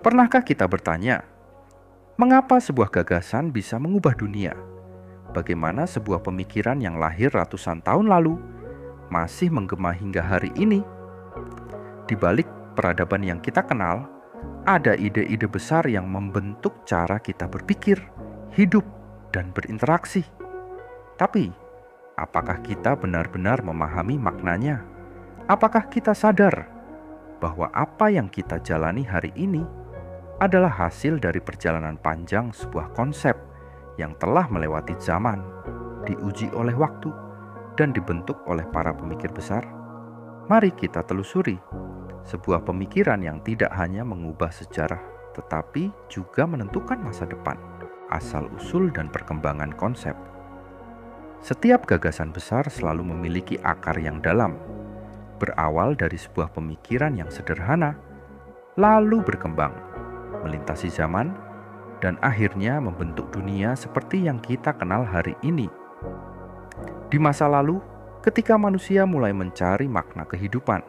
Pernahkah kita bertanya, mengapa sebuah gagasan bisa mengubah dunia? Bagaimana sebuah pemikiran yang lahir ratusan tahun lalu masih menggema hingga hari ini? Di balik peradaban yang kita kenal, ada ide-ide besar yang membentuk cara kita berpikir, hidup, dan berinteraksi. Tapi, apakah kita benar-benar memahami maknanya? Apakah kita sadar bahwa apa yang kita jalani hari ini adalah hasil dari perjalanan panjang sebuah konsep yang telah melewati zaman, diuji oleh waktu, dan dibentuk oleh para pemikir besar? Mari kita telusuri sebuah pemikiran yang tidak hanya mengubah sejarah, tetapi juga menentukan masa depan, asal-usul dan perkembangan konsep. Setiap gagasan besar selalu memiliki akar yang dalam, berawal dari sebuah pemikiran yang sederhana, lalu berkembang, melintasi zaman, dan akhirnya membentuk dunia seperti yang kita kenal hari ini. Di masa lalu, ketika manusia mulai mencari makna kehidupan,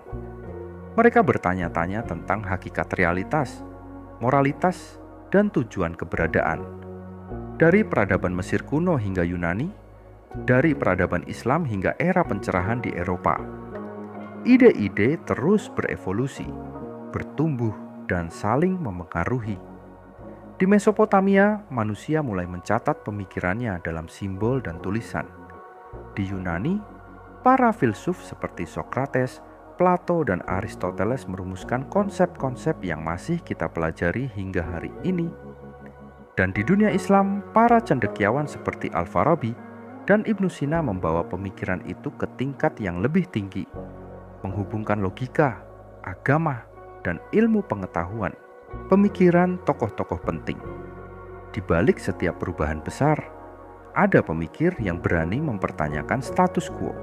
mereka bertanya-tanya tentang hakikat realitas, moralitas, dan tujuan keberadaan. Dari peradaban Mesir kuno hingga Yunani, dari peradaban Islam hingga era pencerahan di Eropa, ide-ide terus berevolusi, bertumbuh, dan saling memengaruhi. Di Mesopotamia, manusia mulai mencatat pemikirannya dalam simbol dan tulisan. Di Yunani, para filsuf seperti Socrates, Plato, dan Aristoteles merumuskan konsep-konsep yang masih kita pelajari hingga hari ini. Dan di dunia Islam, para cendekiawan seperti Al-Farabi dan Ibnu Sina membawa pemikiran itu ke tingkat yang lebih tinggi, menghubungkan logika, agama, dan ilmu pengetahuan. Pemikiran tokoh-tokoh penting. Di balik setiap perubahan besar, ada pemikir yang berani mempertanyakan status quo.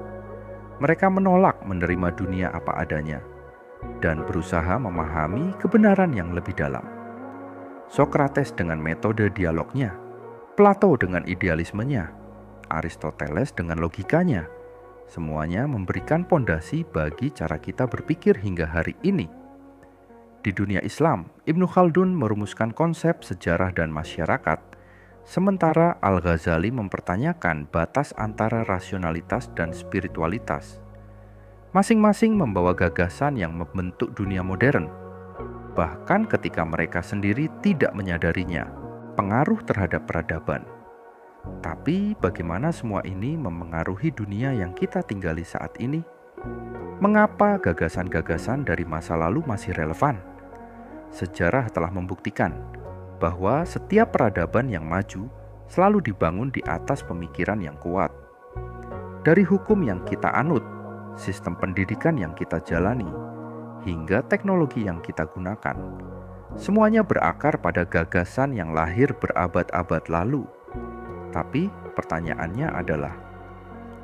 Mereka menolak menerima dunia apa adanya dan berusaha memahami kebenaran yang lebih dalam. Socrates dengan metode dialognya, Plato dengan idealismenya, Aristoteles dengan logikanya, semuanya memberikan pondasi bagi cara kita berpikir hingga hari ini. Di dunia Islam, Ibnu Khaldun merumuskan konsep sejarah dan masyarakat, sementara Al-Ghazali mempertanyakan batas antara rasionalitas dan spiritualitas. Masing-masing membawa gagasan yang membentuk dunia modern, bahkan ketika mereka sendiri tidak menyadarinya, pengaruh terhadap peradaban. Tapi bagaimana semua ini memengaruhi dunia yang kita tinggali saat ini? Mengapa gagasan-gagasan dari masa lalu masih relevan? Sejarah telah membuktikan bahwa setiap peradaban yang maju selalu dibangun di atas pemikiran yang kuat. Dari hukum yang kita anut, sistem pendidikan yang kita jalani, hingga teknologi yang kita gunakan, semuanya berakar pada gagasan yang lahir berabad-abad lalu. Tapi pertanyaannya adalah,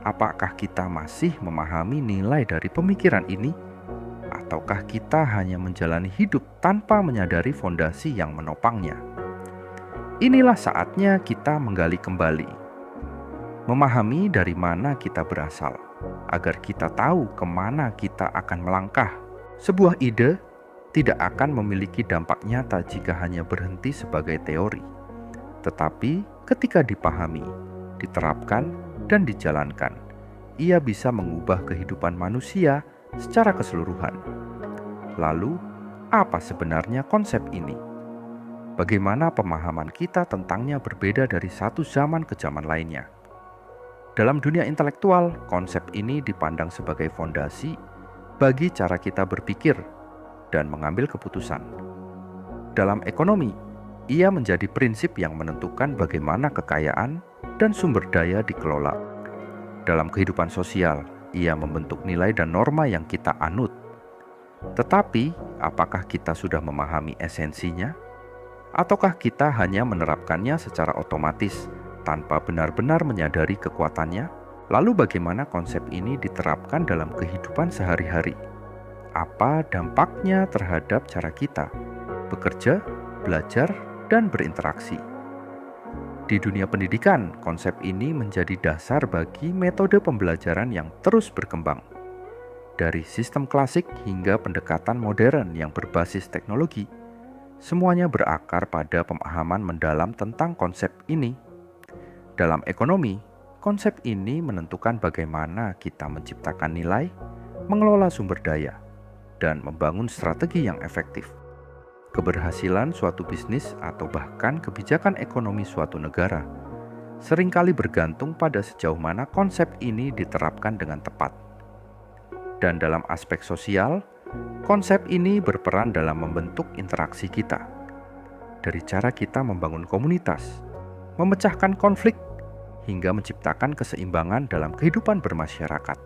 apakah kita masih memahami nilai dari pemikiran ini? Ataukah kita hanya menjalani hidup tanpa menyadari fondasi yang menopangnya? Inilah saatnya kita menggali kembali, memahami dari mana kita berasal, agar kita tahu kemana kita akan melangkah. Sebuah ide tidak akan memiliki dampak nyata jika hanya berhenti sebagai teori. Tetapi ketika dipahami, diterapkan, dan dijalankan, ia bisa mengubah kehidupan manusia secara keseluruhan. Lalu, apa sebenarnya konsep ini? Bagaimana pemahaman kita tentangnya berbeda dari satu zaman ke zaman lainnya? Dalam dunia intelektual, konsep ini dipandang sebagai fondasi bagi cara kita berpikir dan mengambil keputusan. Dalam ekonomi, ia menjadi prinsip yang menentukan bagaimana kekayaan dan sumber daya dikelola. Dalam kehidupan sosial, ia membentuk nilai dan norma yang kita anut. Tetapi, apakah kita sudah memahami esensinya? Ataukah kita hanya menerapkannya secara otomatis tanpa benar-benar menyadari kekuatannya? Lalu bagaimana konsep ini diterapkan dalam kehidupan sehari-hari? Apa dampaknya terhadap cara kita bekerja, belajar, dan berinteraksi? Di dunia pendidikan, konsep ini menjadi dasar bagi metode pembelajaran yang terus berkembang. Dari sistem klasik hingga pendekatan modern yang berbasis teknologi, semuanya berakar pada pemahaman mendalam tentang konsep ini. Dalam ekonomi, konsep ini menentukan bagaimana kita menciptakan nilai, mengelola sumber daya, dan membangun strategi yang efektif. Keberhasilan suatu bisnis atau bahkan kebijakan ekonomi suatu negara seringkali bergantung pada sejauh mana konsep ini diterapkan dengan tepat. Dan dalam aspek sosial, konsep ini berperan dalam membentuk interaksi kita. Dari cara kita membangun komunitas, memecahkan konflik, hingga menciptakan keseimbangan dalam kehidupan bermasyarakat,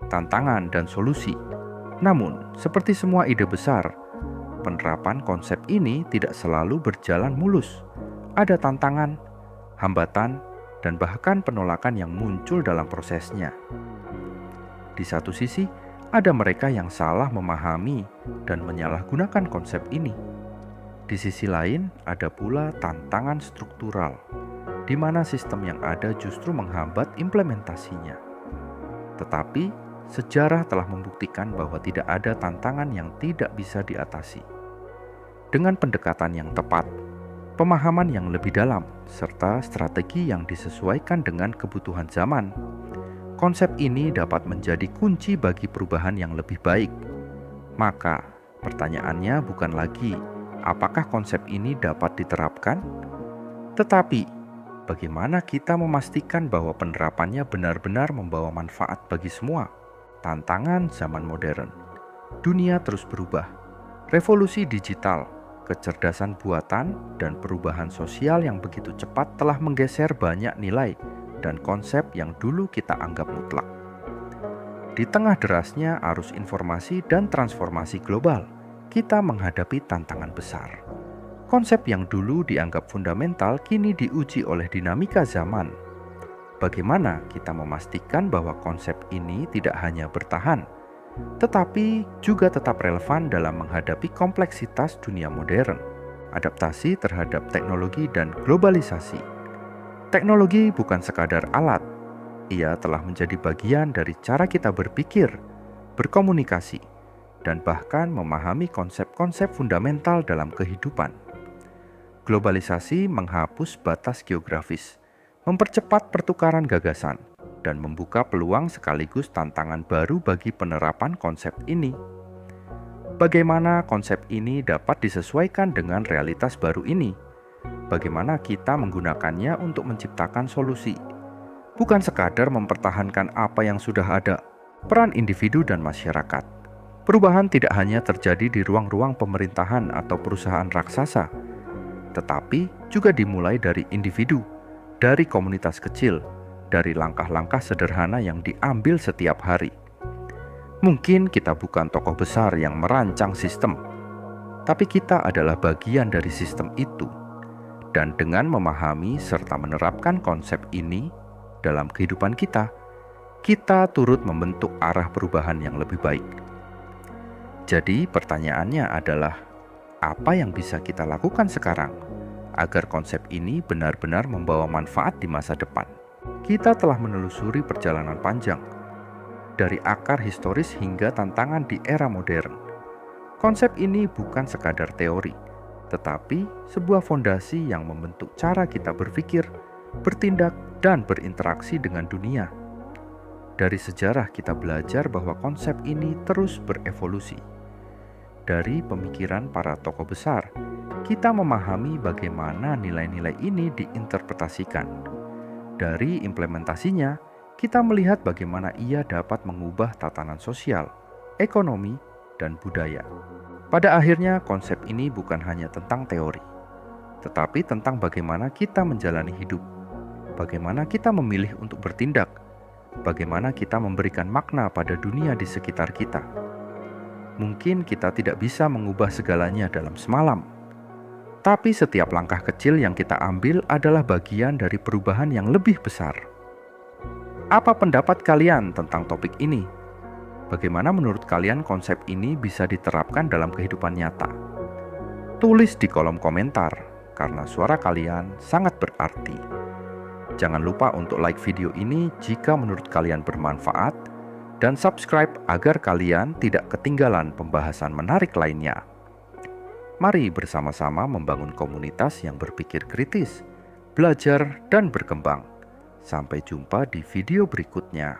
tantangan dan solusi. Namun, seperti semua ide besar, penerapan konsep ini tidak selalu berjalan mulus. Ada tantangan, hambatan, dan bahkan penolakan yang muncul dalam prosesnya. Di satu sisi, ada mereka yang salah memahami dan menyalahgunakan konsep ini. Di sisi lain, ada pula tantangan struktural, di mana sistem yang ada justru menghambat implementasinya. Tetapi, sejarah telah membuktikan bahwa tidak ada tantangan yang tidak bisa diatasi. Dengan pendekatan yang tepat, pemahaman yang lebih dalam, serta strategi yang disesuaikan dengan kebutuhan zaman, konsep ini dapat menjadi kunci bagi perubahan yang lebih baik. Maka, pertanyaannya bukan lagi apakah konsep ini dapat diterapkan, tetapi bagaimana kita memastikan bahwa penerapannya benar-benar membawa manfaat bagi semua. Tantangan zaman modern, dunia terus berubah, revolusi digital, kecerdasan buatan, dan perubahan sosial yang begitu cepat telah menggeser banyak nilai dan konsep yang dulu kita anggap mutlak. Di tengah derasnya arus informasi dan transformasi global, kita menghadapi tantangan besar. Konsep yang dulu dianggap fundamental kini diuji oleh dinamika zaman. Bagaimana kita memastikan bahwa konsep ini tidak hanya bertahan, tetapi juga tetap relevan dalam menghadapi kompleksitas dunia modern, adaptasi terhadap teknologi dan globalisasi. Teknologi bukan sekadar alat, ia telah menjadi bagian dari cara kita berpikir, berkomunikasi, dan bahkan memahami konsep-konsep fundamental dalam kehidupan. Globalisasi menghapus batas geografis, mempercepat pertukaran gagasan, dan membuka peluang sekaligus tantangan baru bagi penerapan konsep ini. Bagaimana konsep ini dapat disesuaikan dengan realitas baru ini? Bagaimana kita menggunakannya untuk menciptakan solusi? Bukan sekadar mempertahankan apa yang sudah ada. Peran individu dan masyarakat. Perubahan tidak hanya terjadi di ruang-ruang pemerintahan atau perusahaan raksasa, tetapi juga dimulai dari individu, dari komunitas kecil, dari langkah-langkah sederhana yang diambil setiap hari. Mungkin kita bukan tokoh besar yang merancang sistem, tapi kita adalah bagian dari sistem itu. Dan dengan memahami serta menerapkan konsep ini dalam kehidupan kita, kita turut membentuk arah perubahan yang lebih baik. Jadi pertanyaannya adalah, apa yang bisa kita lakukan sekarang agar konsep ini benar-benar membawa manfaat di masa depan? Kita telah menelusuri perjalanan panjang, dari akar historis hingga tantangan di era modern. Konsep ini bukan sekadar teori, tetapi sebuah fondasi yang membentuk cara kita berpikir, bertindak, dan berinteraksi dengan dunia. Dari sejarah kita belajar bahwa konsep ini terus berevolusi. Dari pemikiran para tokoh besar, kita memahami bagaimana nilai-nilai ini diinterpretasikan. Dari implementasinya, kita melihat bagaimana ia dapat mengubah tatanan sosial, ekonomi, dan budaya. Pada akhirnya, konsep ini bukan hanya tentang teori, tetapi tentang bagaimana kita menjalani hidup, bagaimana kita memilih untuk bertindak, bagaimana kita memberikan makna pada dunia di sekitar kita. Mungkin kita tidak bisa mengubah segalanya dalam semalam, tapi setiap langkah kecil yang kita ambil adalah bagian dari perubahan yang lebih besar. Apa pendapat kalian tentang topik ini? Bagaimana menurut kalian konsep ini bisa diterapkan dalam kehidupan nyata? Tulis di kolom komentar, karena suara kalian sangat berarti. Jangan lupa untuk like video ini jika menurut kalian bermanfaat, dan subscribe agar kalian tidak ketinggalan pembahasan menarik lainnya. Mari bersama-sama membangun komunitas yang berpikir kritis, belajar, dan berkembang. Sampai jumpa di video berikutnya.